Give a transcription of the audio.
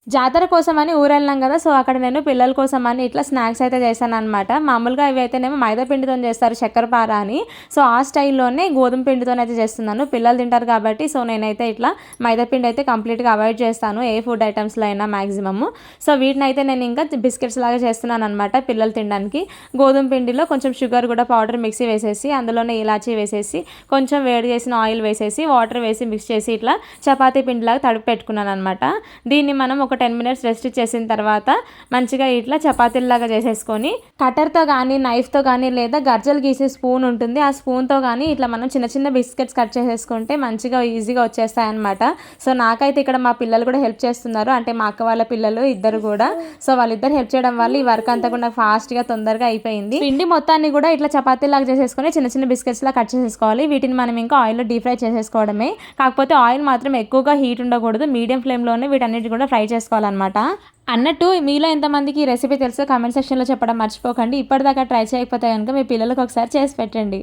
జాతర కోసమని ఊరెళ్ళాం కదా! సో, అక్కడ నేను పిల్లల కోసమని ఇట్లా స్నాక్స్ అయితే చేశాననమాట. మామూలుగా ఇవి అయితేనేమో మైదా పిండితోని చేస్తారు చక్కెరపార అని. సో, ఆ స్టైల్‌లోనే గోధుమ పిండితోనైతే చేస్తున్నాను. పిల్లలు తింటారు కాబట్టి సో, నేనైతే ఇట్లా మైదా పిండి అయితే కంప్లీట్‌గా అవాయిడ్ చేస్తాను. ఏ ఫుడ్ ఐటమ్స్‌లో అయినా మాక్సిమము. సో, వీటినైతే నేను ఇంకా బిస్కెట్స్ లాగా చేస్తున్నాననమాట పిల్లలు తినడానికి. గోధుమ పిండిలో కొంచెం షుగర్ కూడా పౌడర్ మిక్సీ వేసేసి, అందులోనే ఇలాచీ వేసేసి, కొంచెం వేడి చేసిన ఆయిల్ వేసేసి, వాటర్ వేసి మిక్స్ చేసి ఇట్లా చపాతీ పిండిలాగా తడిపి పెట్టుకున్నాననమాట. దీన్ని మనం ఒక 10 మినిట్స్ రెస్ట్ చేసిన తర్వాత మంచిగా ఇట్లా చపాతీల్లాగా చేసేసుకొని కటర్‌తో కానీ, నైఫ్‌తో కానీ లేదా గర్జలు గీసే స్పూన్ ఉంటుంది. ఆ స్పూన్‌తో కానీ ఇట్లా మనం చిన్న చిన్న బిస్కెట్స్ కట్ చేసేసుకుంటే మంచిగా ఈజీగా వచ్చేస్తాయన్నమాట. సో, నాకైతే ఇక్కడ మా పిల్లలు కూడా హెల్ప్ చేస్తున్నారు. అంటే మా అక్క వాళ్ళ పిల్లలు ఇద్దరు కూడా. సో, వాళ్ళిద్దరు హెల్ప్ చేయడం వల్ల ఈ వర్క్ అంతా కూడా నాకు ఫాస్ట్‌గా తొందరగా అయిపోయింది. పిండి మొత్తాన్ని కూడా ఇట్లా చపాతీలాగా చేసేసుకొని చిన్న చిన్న బిస్కెట్స్‌లా కట్ చేసేసుకోవాలి. వీటిని మనం ఇంకా ఆయిల్‌లో డీప్ ఫ్రై చేసేసుకోవడమే. కాకపోతే ఆయిల్ మాత్రం ఎక్కువగా హీట్ ఉండకూడదు. మీడియం ఫ్లేమ్‌లోనే వీటన్నిటిని కూడా ఫ్రై చేసుకోవాలన్నమాట. అన్నట్టు మీలో ఎంతమందికి ఈ రెసిపీ తెలుసో కామెంట్ సెక్షన్‌లో చెప్పడం మర్చిపోకండి. ఇప్పటిదాకా ట్రై చేయకపోతే గనుక మీ పిల్లలకు ఒకసారి చేసి పెట్టండి.